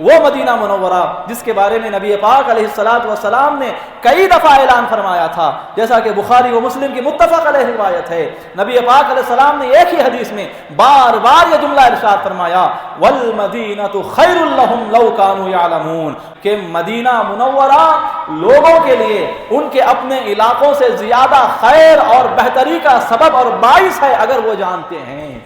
وہ مدینہ منورہ جس کے بارے میں نبی پاک علیہ الصلوۃ والسلام نے کئی دفعہ اعلان فرمایا تھا، جیسا کہ بخاری و مسلم کی متفق علیہ روایت ہے۔ نبی پاک علیہ السلام نے ایک ہی حدیث میں بار بار یہ جملہ ارشاد فرمایا، والمدینۃ خیر لہم لو کانوا یعلمون، کہ مدینہ منورہ لوگوں کے لیے ان کے اپنے علاقوں سے زیادہ خیر اور بہتری کا سبب اور باعث ہے اگر وہ جانتے ہیں۔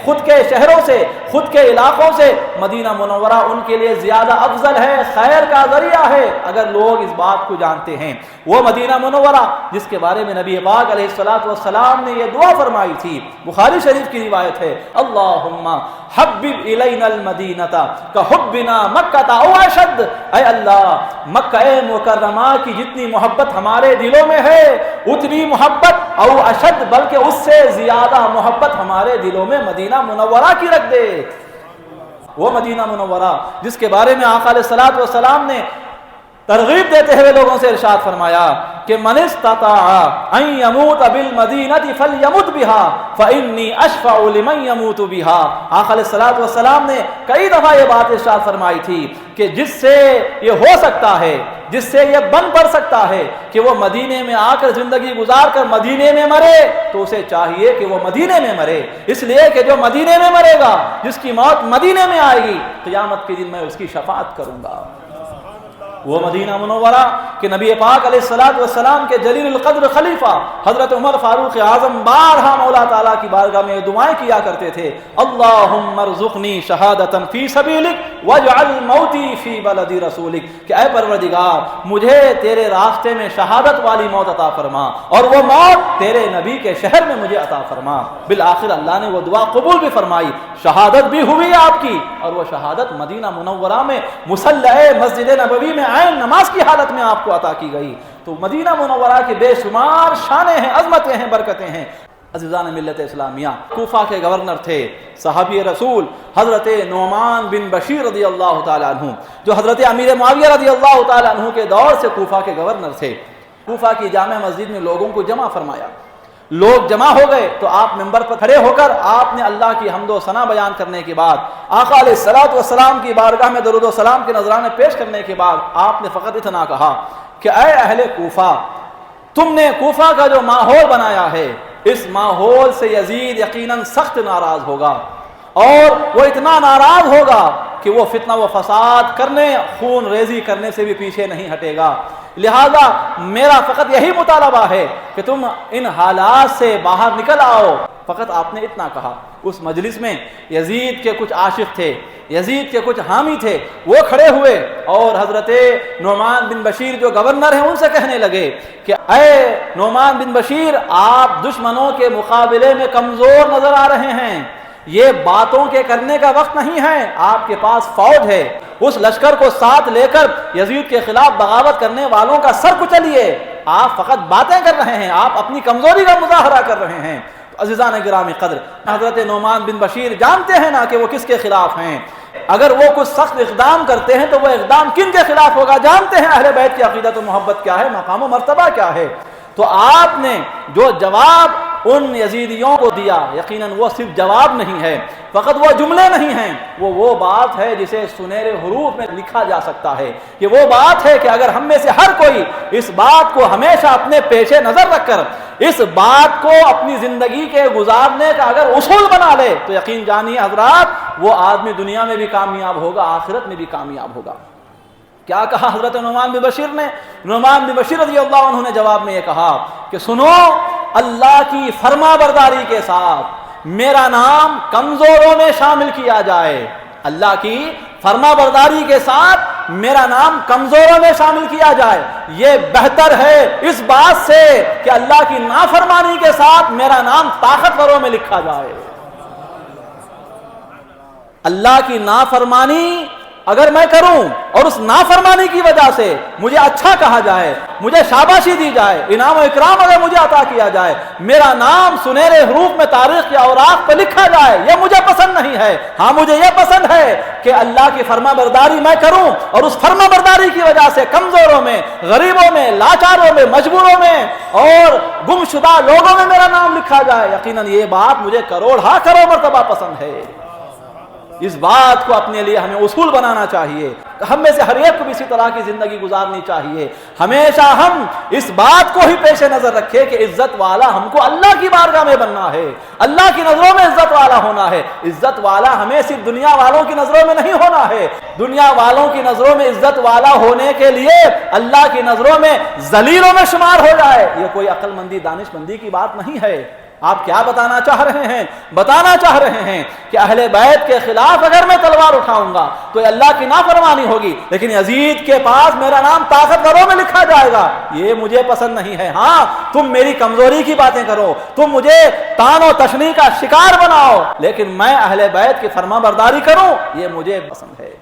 خود کے شہروں سے، خود کے علاقوں سے مدینہ منورہ ان کے لیے زیادہ افضل ہے، خیر کا ذریعہ ہے اگر لوگ اس بات کو جانتے ہیں۔ وہ مدینہ منورہ جس کے بارے میں نبی پاک علیہ الصلوۃ والسلام نے یہ دعا فرمائی تھی، بخاری شریف کی روایت ہے، اللہم حبب الینا المدینۃ کحبنا مکہ او اشد، اے اللہ مکہ مکرمہ کی جتنی محبت ہمارے دلوں میں ہے اتنی محبت او اشد بلکہ اس سے زیادہ محبت ہمارے دلوں میں مدینہ منورہ کی رکھ دے۔ وہ مدینہ منورہ جس کے بارے میں آقا علیہ الصلوۃ والسلام نے ترغیب دیتے ہوئے لوگوں سے ارشاد فرمایا کہ من استطاع ان يموت بالمدینۃ فلیمت بها فانی اشفع لمن يموت بها۔ آقا علیہ الصلوۃ والسلام نے کئی دفعہ یہ بات ارشاد فرمائی تھی کہ جس سے یہ ہو سکتا ہے، جس سے یہ بن پڑ سکتا ہے کہ وہ مدینے میں آ کر زندگی گزار کر مدینے میں مرے تو اسے چاہیے کہ وہ مدینے میں مرے، اس لیے کہ جو مدینے میں مرے گا، جس کی موت مدینے میں آئے گی، قیامت کے دن میں اس کی شفاعت کروں گا۔ وہ مدینہ منورہ کہ نبی پاک علیہ الصلوۃ والسلام کے جلیل القدر خلیفہ حضرت عمر فاروق اعظم بارہا مولا تعالیٰ کی بارگاہ میں دعائیں کیا کرتے تھے، اللہم ارزقنی شہادۃ فی سبیلک واجعل موتی فی بلد رسولک، کہ اے پروردگار مجھے تیرے راستے میں شہادت والی موت عطا فرما اور وہ موت تیرے نبی کے شہر میں مجھے عطا فرما۔ بالآخر اللہ نے وہ دعا قبول بھی فرمائی، شہادت بھی ہوئی آپ کی، اور وہ شہادت مدینہ منورہ میں مصلی مسجد نبوی میں عین نماز کی حالت میں آپ کو عطا کی گئی۔ تو مدینہ منورہ کی بے شمار شانیں ہیں، عظمتیں ہیں، برکتیں ہیں۔ عزیزان ملت اسلامیہ، کوفہ کے گورنر تھے صحابی رسول حضرت نعمان بن بشیر رضی اللہ تعالیٰ عنہ، جو حضرت امیر معاویہ رضی اللہ تعالیٰ عنہ کے دور سے کوفہ کے گورنر تھے۔ کوفہ کی جامع مسجد میں لوگوں کو جمع فرمایا، لوگ جمع ہو گئے تو آپ منبر پر کھڑے ہو کر آپ نے اللہ کی حمد و ثنا بیان کرنے کے بعد، آقا علیہ الصلوۃ والسلام کی بارگاہ میں درود و سلام کے نذرانے پیش کرنے کے بعد آپ نے فقط اتنا کہا کہ اے اہل کوفہ، تم نے کوفہ کا جو ماحول بنایا ہے اس ماحول سے یزید یقیناً سخت ناراض ہوگا، اور وہ اتنا ناراض ہوگا کہ وہ فتنہ و فساد کرنے، خون ریزی کرنے سے بھی پیچھے نہیں ہٹے گا۔ لہذا میرا فقط یہی مطالبہ ہے کہ تم ان حالات سے باہر نکل آؤ۔ فقط آپ نے اتنا کہا۔ اس مجلس میں یزید کے کچھ عاشق تھے، یزید کے کچھ حامی تھے، وہ کھڑے ہوئے اور حضرت نعمان بن بشیر جو گورنر ہیں ان سے کہنے لگے کہ اے نعمان بن بشیر، آپ دشمنوں کے مقابلے میں کمزور نظر آ رہے ہیں، یہ باتوں کے کرنے کا وقت نہیں ہے، آپ کے پاس فوج ہے، اس لشکر کو ساتھ لے کر یزید کے خلاف بغاوت کرنے والوں کا سر کچلیے۔ آپ فقط باتیں کر رہے ہیں، آپ اپنی کمزوری کا مظاہرہ کر رہے ہیں۔ عزیزان گرامی قدر، حضرت نعمان بن بشیر جانتے ہیں نا کہ وہ کس کے خلاف ہیں، اگر وہ کچھ سخت اقدام کرتے ہیں تو وہ اقدام کن کے خلاف ہوگا، جانتے ہیں اہل بیت کی عقیدت و محبت کیا ہے، مقام و مرتبہ کیا ہے۔ تو آپ نے جو جواب ان یزیدیوں کو دیا، یقیناً وہ صرف جواب نہیں ہے، فقط وہ جملے نہیں ہیں، وہ بات ہے جسے سنہرے حروف میں لکھا جا سکتا ہے۔ یہ وہ بات ہے کہ اگر ہم میں سے ہر کوئی اس بات کو ہمیشہ اپنے پیش نظر رکھ کر اس بات کو اپنی زندگی کے گزارنے کا اگر اصول بنا لے تو یقین جانیے حضرات، وہ آدمی دنیا میں بھی کامیاب ہوگا، آخرت میں بھی کامیاب ہوگا۔ کیا کہا حضرت نعمان بن بشیر نے؟ نعمان بن بشیر رضی اللہ عنہ نے جواب میں یہ کہا کہ سنو، اللہ کی فرما برداری کے ساتھ میرا نام کمزوروں میں شامل کیا جائے، اللہ کی فرما برداری کے ساتھ میرا نام کمزوروں میں شامل کیا جائے، یہ بہتر ہے اس بات سے کہ اللہ کی نافرمانی کے ساتھ میرا نام طاقتوروں میں لکھا جائے۔ اللہ کی نافرمانی اگر میں کروں اور اس نافرمانی کی وجہ سے مجھے اچھا کہا جائے، مجھے شاباشی دی جائے، انعام و اکرام اگر مجھے عطا کیا جائے، میرا نام سنہرے حروف میں تاریخ کے اوراق پہ لکھا جائے، یہ مجھے پسند نہیں ہے۔ ہاں مجھے یہ پسند ہے کہ اللہ کی فرما برداری میں کروں اور اس فرما برداری کی وجہ سے کمزوروں میں، غریبوں میں، لاچاروں میں، مجبوروں میں اور گمشدہ لوگوں میں میرا نام لکھا جائے۔ یقیناً یہ بات مجھے کروڑ ہا کروڑ مرتبہ پسند ہے۔ اس بات کو اپنے لیے ہمیں اصول بنانا چاہیے، ہم میں سے ہر ایک کو بھی اسی طرح کی زندگی گزارنی چاہیے۔ ہمیشہ ہم اس بات کو ہی پیش نظر رکھے کہ عزت والا ہم کو اللہ کی بارگاہ میں بننا ہے، اللہ کی نظروں میں عزت والا ہونا ہے۔ عزت والا ہمیں صرف دنیا والوں کی نظروں میں نہیں ہونا ہے، دنیا والوں کی نظروں میں عزت والا ہونے کے لیے اللہ کی نظروں میں ذلیلوں میں شمار ہو جائے، یہ کوئی عقل مندی دانش مندی کی بات نہیں ہے۔ آپ کیا بتانا چاہ رہے ہیں؟ بتانا چاہ رہے ہیں کہ اہل بیت کے خلاف اگر میں تلوار اٹھاؤں گا تو یہ اللہ کی نافرمانی ہوگی، لیکن یزید کے پاس میرا نام طاقتوروں میں لکھا جائے گا، یہ مجھے پسند نہیں ہے۔ ہاں تم میری کمزوری کی باتیں کرو، تم مجھے طعن و تشنیع کا شکار بناؤ، لیکن میں اہل بیت کی فرما برداری کروں، یہ مجھے پسند ہے۔